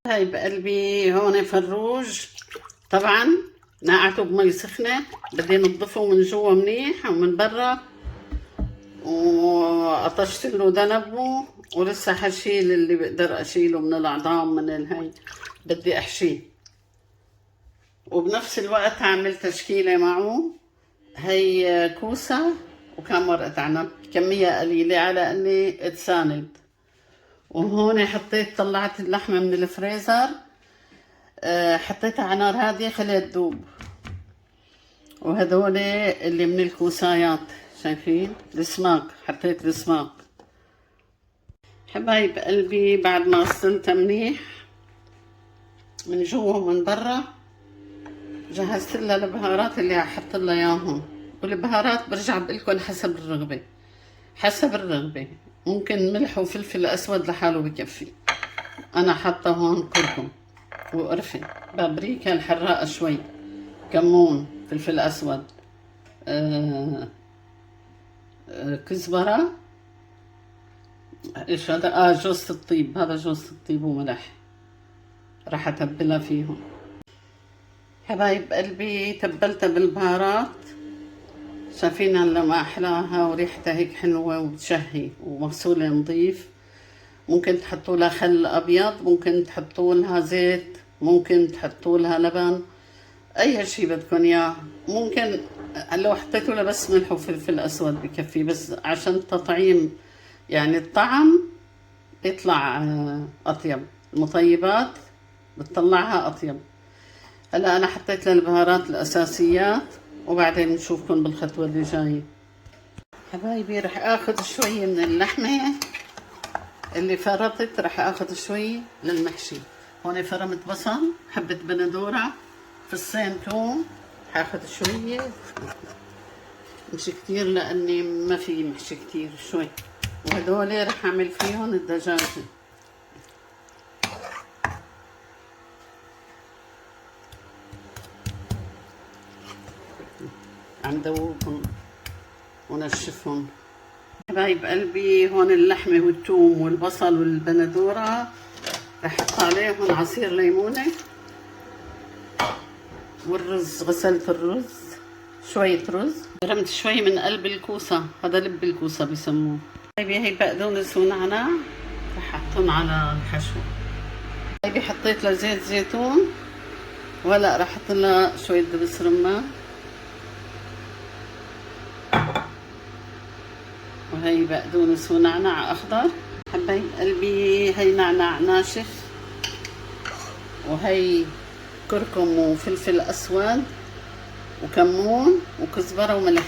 هاي بقلبي هون فروج. طبعا نقعته بمي سخنة، بدي نضفه من جوا منيح ومن برا، وقطشت له ذنبه، ولسه حشيل اللي بقدر اشيله من العظام من الهي، بدي احشيه. وبنفس الوقت عمل تشكيلة معه. هي كوسة وكم ورقة عنب، كمية قليلة على اني اتساند. وهون حطيت، طلعت اللحمة من الفريزر، حطيتها على نار هادية خليها تذوب. وهدول اللي من الكوسايات، شايفين السماق، حطيت السماق. حبايب قلبي بعد ما غسلتها منيح من جوا ومن برا، جهزت لها البهارات اللي هحط لها اياهم. والبهارات برجع بقولكم حسب الرغبة، حسب الرغبة. ممكن ملح وفلفل اسود لحاله بكفي. انا حاطه هون كركم وقرفة، بابريكا الحراقة شوي، كمون، فلفل اسود، كزبرة، ايش هذا، جوز الطيب، هذا جوز الطيب وملح. راح اتبلها فيهم. حبايب قلبي تبلتها بالبهارات، شايفين هلا ما احلاها وريحتها هيك حلوة وبتشهي ومغسولة نظيف. ممكن تحطوا لها خل ابيض، ممكن تحطوا لها زيت، ممكن تحطوا لها لبن، اي شيء بدكم اياه. ممكن لو حطيتوا لها بس ملح وفلفل اسود بكفي، بس عشان تطعيم يعني الطعم يطلع اطيب. المطيبات بتطلعها اطيب. هلا انا حطيت لها البهارات الاساسيات، وبعدين نشوفكم بالخطوه اللي جايه. حبايبي رح اخذ شويه من اللحمه اللي فرطت، رح اخذ شوي للمحشي. هون فرمت بصل، حبه بندوره، فصين توم، حاخذ شويه، مش كتير لاني ما في محشي كتير، شوي. وهدول رح اعمل فيهم الدجاجه. عم دوبهم ونشفهم. حبايب قلبي هون اللحمة والثوم والبصل والبندورة، رح احط عليهم عصير ليمونة. والرز، غسلت الرز، شوية رز، رمت شوي من قلب الكوسة، هذا لب الكوسة بسموه. حبايبي هي بقدونس ونعناع، رح احطهم على الحشو. حبايبي حطيت له زيت زيتون، وهلا رح احط لها شوية دبس رمان. وهي بقدونس ونعناع اخضر. حبايب قلبي هي نعناع ناشف، وهي كركم وفلفل اسود وكمون وكزبره وملح.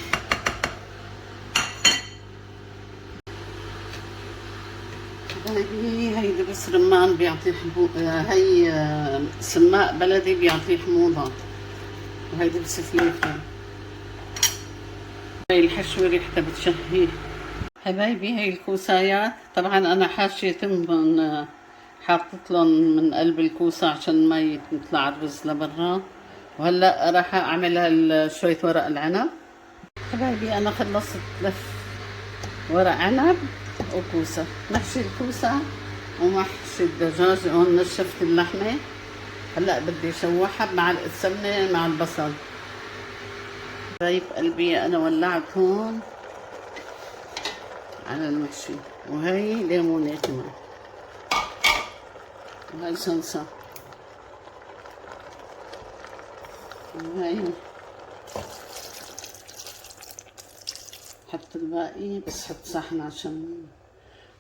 حبايبي هي دبس رمان بيعطي هي سماق بلدي بيعطي حموضه، وهي دبس فلفل. هي الحشوه ريحتها بتشهي. حبايبي هي الكوسايات، طبعا انا حاشيتهم، حاطط لهم من قلب الكوسه عشان ما يطلع الرز لبرا. وهلا راح اعمل شويه ورق العنب. حبايبي انا خلصت لف ورق عنب وكوسه، محشي الكوسه ومحشي الدجاج. هون نشفت اللحمه، هلا بدي اشوحها بمعلقه سمنه مع البصل. حبايب قلبي انا ولعت هون على المحشي، وهي ليمونه كمان، وهي صلصه، وهي حط الباقي، بس حط صحن عشان.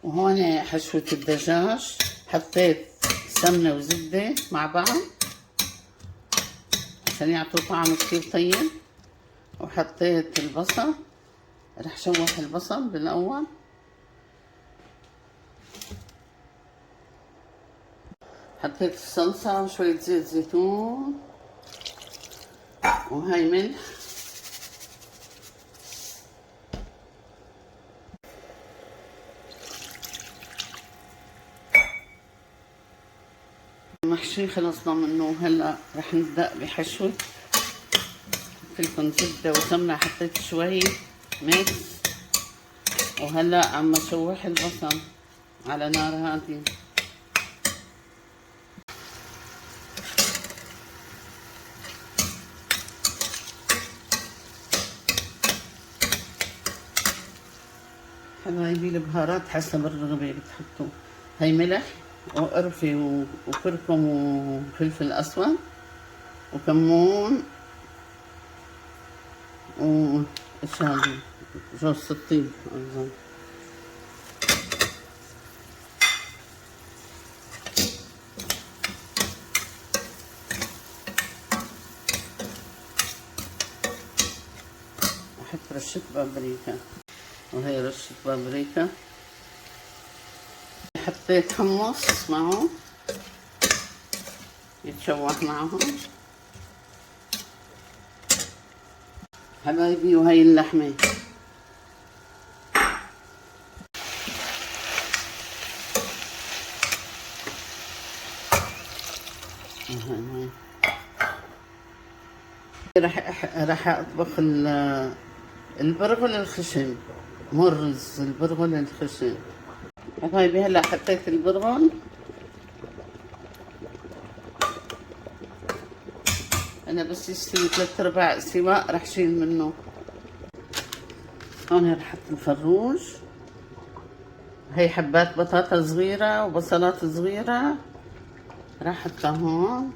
وهون حشوة الدجاج، حطيت سمنة وزبدة مع بعض عشان يعطوا طعم كتير طيب. وحطيت البصل، رح شوح البصل بالأول. حطيت الصلصة وشوية زيت زيتون، وهي ملح. المحشي خلصنا منه، هلا رح نبدأ بحشوة. لكم زبدة وسمنة، حطيت شوي ميكس. وهلا عم اشوح البصل على نار هادية. حبايبي البهارات حسب الرغبة بتحطوا. هي ملح وقرفة وكركم وفلفل أسود وكمون وإيش هذا جوز الطيب أيضا. أحط رشة بابريكا، وهي رشة بابريكا. حطيت حمص معه يتشوح معهم حبايبي. وهي اللحمة راح اطبخ البرغل الخشن، مو الرز، البرغل الخشن حبايبي. هلا حطيت البرغل، انا بس يستوي 3/4 سواء راح شيل منه. هون راح احط الفروج، هي حبات بطاطا صغيرة وبصلات صغيرة راح احطها هون.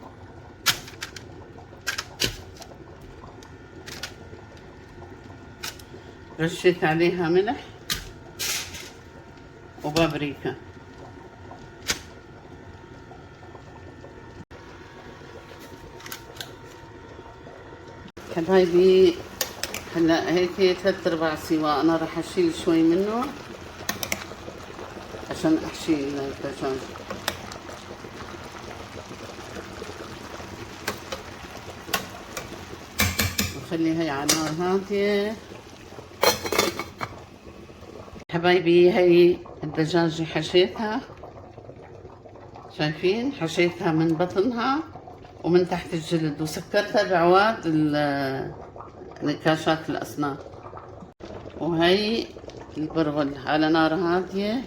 رشيت عليها ملح وبابريكا. حبايبي هلا هيك 3/4 سوا، انا راح اشيل شوي منه عشان احشي الدجاج. وخلي هي على نار هادية. حبايبي هي الدجاجة حشيتها، شايفين؟ حشيتها من بطنها ومن تحت الجلد، وسكرتها بعواد نكاشات الأسنان. وهي البرغل على نار هادية.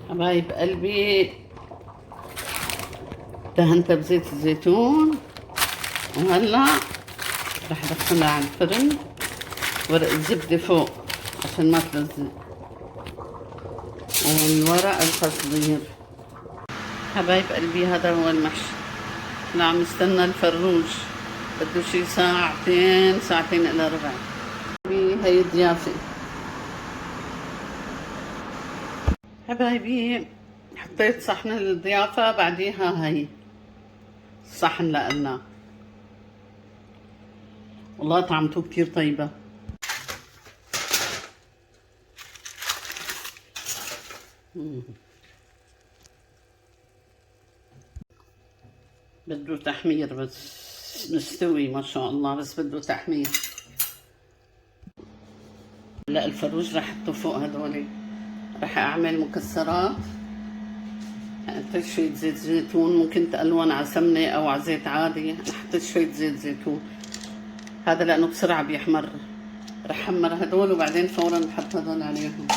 حبايب قلبي دهنتها بزيت الزيتون، وهلا رح ادخلها على الفرن. ورق زبدة فوق عشان ما تلزق، والورق التصدير. حبايب قلبي هذا هو المحشي. انا عم استنى الفروج، بده شي ساعتين، ساعتين الا ربع. هي الضيافة حبايبي. حطيت صحن الضيافة، بعديها هي الصحن لقلنا. والله طعمته كتير طيبة. بده تحمير، بس مستوي ما شاء الله، بس بده تحمير. لا الفروج رح احطه فوق هدول. رح اعمل مكسرات، حطيت شوية زيت زيتون، ممكن تقلون على سمنة او على زيت عادي. انا حطيت شوية زيت زيتون، هذا لانه بسرعة بيحمر. رح حمر هدول وبعدين فورا بحط هدول عليهم.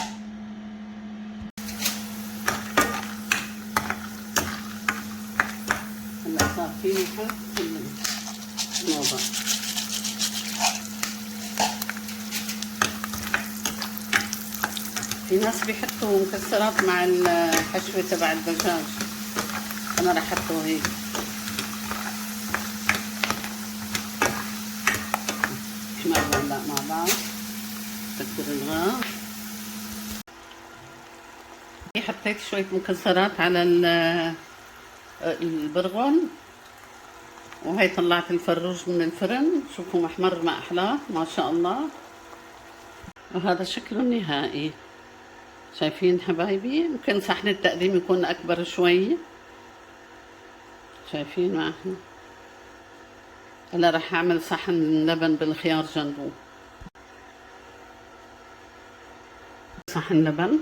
هلا صار فيني حط الموضوع. في ناس بيحطوا مكسرات مع الحشوة تبع الدجاج، انا رح احطه هيك. احمر هلا مع بعض، سكر الغاز. حطيت شوية مكسرات على البرغل، وهي طلعت الفروج من الفرن. شوفوا محمر ما احلاه ما شاء الله. وهذا شكله النهائي، شايفين حبايبي؟ ممكن صحن التقديم يكون اكبر شوي، شايفين ما احنا. هلا رح اعمل صحن لبن بالخيار جنبه. صحن لبن،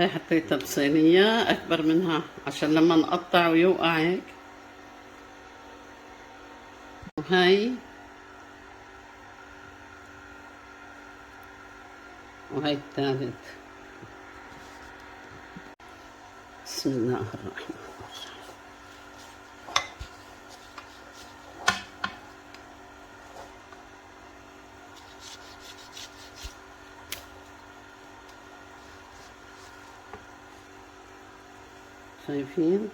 هي حطيتها بصينية اكبر منها عشان لما نقطع ويوقع هيك. وهي الثالث. بسم الله الرحمن الرحيم. شايفين؟